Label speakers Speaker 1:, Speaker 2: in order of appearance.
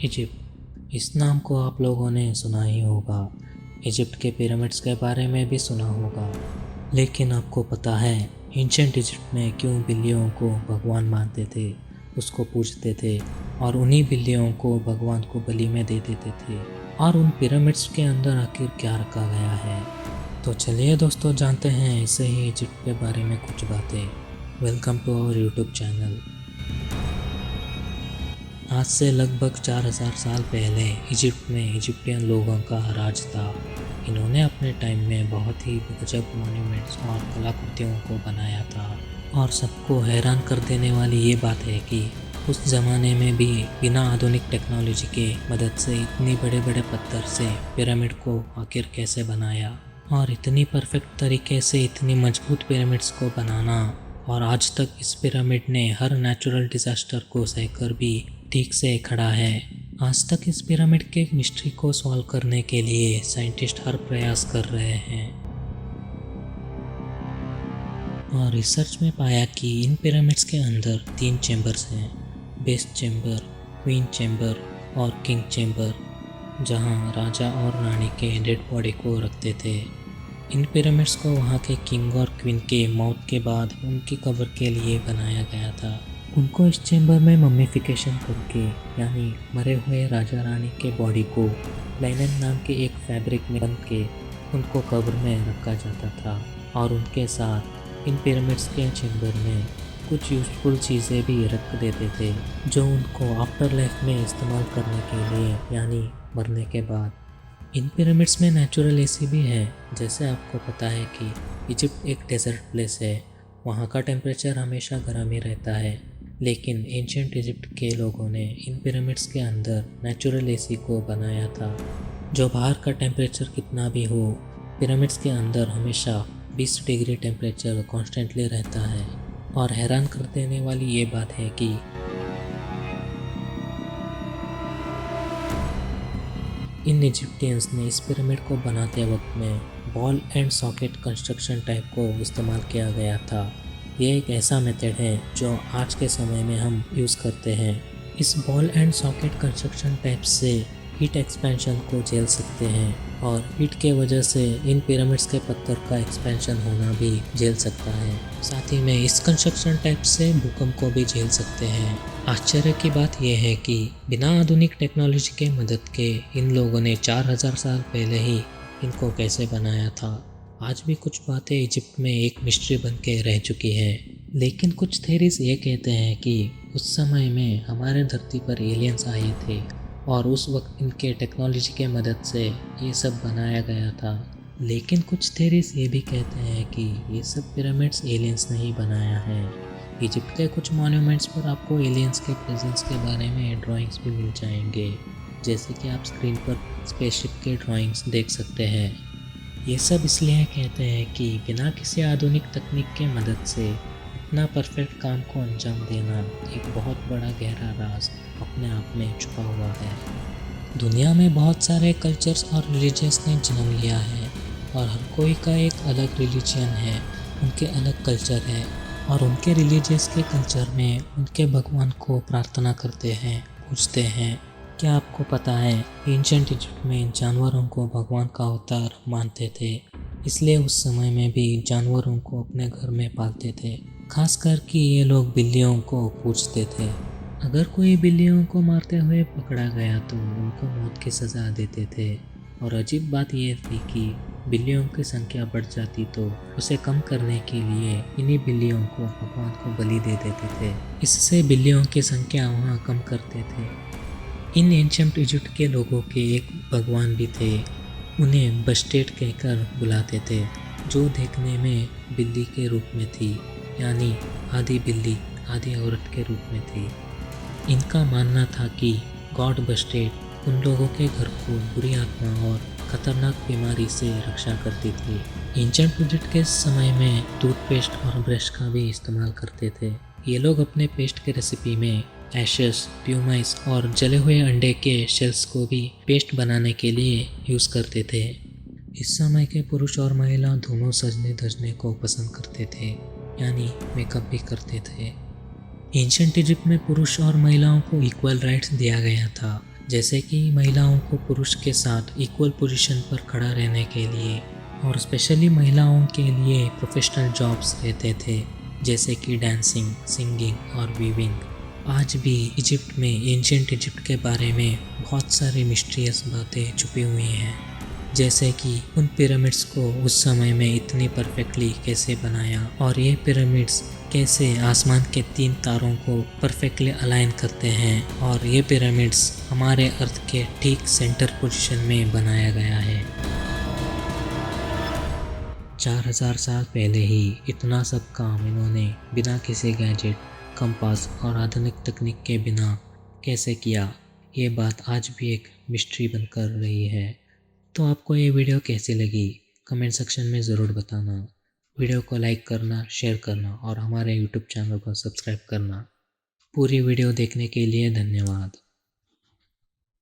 Speaker 1: Egypt, इस नाम को आप लोगों ने सुना ही होगा। इजिप्ट के पिरामिड्स के बारे में भी सुना होगा। लेकिन आपको पता है एंशिएंट इजिप्ट में क्यों बिल्लियों को भगवान मानते थे, उसको पूजते थे और उन्हीं बिल्लियों को भगवान को बलि में दे देते थे? और उन पिरामिड्स के अंदर आखिर क्या रखा गया है? तो चलिए दोस्तों, जानते हैं ऐसे ही इजिप्ट के बारे में कुछ बातें। Welcome to our YouTube channel. आज से लगभग 4000 साल पहले इजिप्ट में इजिप्टियन लोगों का राज था। इन्होंने अपने टाइम में बहुत ही गजब मॉन्यूमेंट्स और कलाकृतियों को बनाया था। और सबको हैरान कर देने वाली ये बात है कि उस ज़माने में भी बिना आधुनिक टेक्नोलॉजी के मदद से इतनी बड़े बड़े पत्थर से पिरामिड को आखिर कैसे बनाया, और इतनी परफेक्ट तरीके से इतनी मजबूत पिरामिड्स को बनाना। और आज तक इस पिरामिड ने हर नेचुरल डिज़ास्टर को सहकर भी ठीक से खड़ा है। आज तक इस पिरामिड के मिस्ट्री को सॉल्व करने के लिए साइंटिस्ट हर प्रयास कर रहे हैं। और रिसर्च में पाया कि इन पिरामिड्स के अंदर 3 चैम्बर्स हैं, बेस चैम्बर, क्वीन चैम्बर और किंग चैम्बर, जहां राजा और रानी के डेड बॉडी को रखते थे। इन पिरामिड्स को वहां के किंग और क्वीन के मौत के बाद उनकी कब्र के लिए बनाया गया था। उनको इस चैम्बर में मम्मीफिकेशन करके, यानी मरे हुए राजा रानी के बॉडी को लाइनन नाम के एक फैब्रिक में बंद के उनको कब्र में रखा जाता था। और उनके साथ इन पिरामिड्स के चैम्बर में कुछ यूजफुल चीज़ें भी रख देते थे, जो उनको आफ्टर लाइफ में इस्तेमाल करने के लिए, यानी मरने के बाद। इन पिरामिड्स में नेचुरल एसी भी है। जैसे आपको पता है कि इजिप्ट एक डेजर्ट प्लेस है, वहाँ का टेम्परेचर हमेशा गर्म ही रहता है। लेकिन एंशिएंट इजिप्ट के लोगों ने इन पिरामिड्स के अंदर नेचुरल एसी को बनाया था। जो बाहर का टेम्परेचर कितना भी हो, पिरामिड्स के अंदर हमेशा 20 डिग्री टेम्परेचर कॉन्स्टेंटली रहता है। और हैरान कर देने वाली ये बात है कि इन इजिप्टियंस ने इस पिरामिड को बनाते वक्त में ball and socket construction type को इस्तेमाल किया गया था। ये एक ऐसा मेथड है जो आज के समय में हम यूज़ करते हैं। इस ball and socket construction type से हीट एक्सपेंशन को झेल सकते हैं, और हीट के वजह से इन पिरामिड्स के पत्थर का एक्सपेंशन होना भी झेल सकता है। साथ ही में इस कंस्ट्रक्शन टाइप से भूकंप को भी झेल सकते हैं। आश्चर्य की बात यह है कि बिना आधुनिक टेक्नोलॉजी के मदद के इन लोगों ने 4000 साल पहले ही इनको कैसे बनाया था। आज भी कुछ बातें इजिप्ट में एक मिस्ट्री बन के रह चुकी है। लेकिन कुछ थेरीज ये कहते हैं कि उस समय में हमारे धरती पर एलियंस आए थे, और उस वक्त इनके टेक्नोलॉजी के मदद से ये सब बनाया गया था। लेकिन कुछ थेरीज ये भी कहते हैं कि ये सब पिरामिड्स एलियंस ने ही बनाया है। इजिप्ट के कुछ मॉन्यूमेंट्स पर आपको एलियंस के प्रेजेंस के बारे में ड्राइंग्स भी मिल जाएंगे, जैसे कि आप स्क्रीन पर स्पेसशिप के ड्राइंग्स देख सकते हैं। ये सब इसलिए कहते हैं कि बिना किसी आधुनिक तकनीक के मदद से इतना परफेक्ट काम को अंजाम देना एक बहुत बड़ा गहरा राज अपने आप में छुपा हुआ है। दुनिया में बहुत सारे कल्चर्स और रिलीजियंस ने जन्म लिया है, और हर कोई का एक अलग रिलीजन है, उनके अलग कल्चर है। और उनके रिलीजियस के कल्चर में उनके भगवान को प्रार्थना करते हैं, पूजते हैं। क्या आपको पता है एंशिएंट इजिप्ट में जानवरों को भगवान का अवतार मानते थे, इसलिए उस समय में भी जानवरों को अपने घर में पालते थे। खासकर कि ये लोग बिल्लियों को पूजते थे। अगर कोई बिल्लियों को मारते हुए पकड़ा गया तो उनको मौत की सज़ा देते थे। और अजीब बात यह थी कि बिल्लियों की संख्या बढ़ जाती तो उसे कम करने के लिए इन्हीं बिल्लियों को भगवान को बलि दे देते थे। इससे बिल्लियों की संख्या वहाँ कम करते थे। इन एंशिएंट इजिप्ट के लोगों के एक भगवान भी थे, उन्हें बस्टेट कहकर बुलाते थे, जो देखने में बिल्ली के रूप में थी, यानी आधी बिल्ली आधी औरत के रूप में थी। इनका मानना था कि गॉड बस्टेट उन लोगों के घर को बुरी आत्मा और खतरनाक बीमारी से रक्षा करती थी। एंशिएंट इजिप्ट के समय में टूथपेस्ट और ब्रश का भी इस्तेमाल करते थे। ये लोग अपने पेस्ट के रेसिपी में एशेस, प्यूमाइस और जले हुए अंडे के शेल्स को भी पेस्ट बनाने के लिए यूज़ करते थे। इस समय के पुरुष और महिला दोनों सजने धजने को पसंद करते थे, यानी मेकअप भी करते थे। एंशिएंट इजिप्ट में पुरुष और महिलाओं को इक्वल राइट्स दिया गया था। जैसे कि महिलाओं को पुरुष के साथ इक्वल पोजीशन पर खड़ा रहने के लिए और स्पेशली महिलाओं के लिए प्रोफेशनल जॉब्स रहते थे, जैसे कि डांसिंग, सिंगिंग और वीविंग। आज भी इजिप्ट में, एंशिएंट इजिप्ट के बारे में बहुत सारी मिस्टीरियस बातें छुपी हुई हैं, जैसे कि उन पिरामिड्स को उस समय में इतनी परफेक्टली कैसे बनाया और ये पिरामिड्स कैसे आसमान के 3 तारों को परफेक्टली अलाइन करते हैं और ये पिरामिड्स हमारे अर्थ के ठीक सेंटर पोजीशन में बनाया गया है। 4000 साल पहले ही इतना सब काम इन्होंने बिना किसी गैजेट, कंपास और आधुनिक तकनीक के बिना कैसे किया, ये बात आज भी एक मिस्ट्री बनकर रही है। तो आपको ये वीडियो कैसी लगी कमेंट सेक्शन में ज़रूर बताना। वीडियो को लाइक करना, शेयर करना और हमारे यूट्यूब चैनल को सब्सक्राइब करना। पूरी वीडियो देखने के लिए धन्यवाद।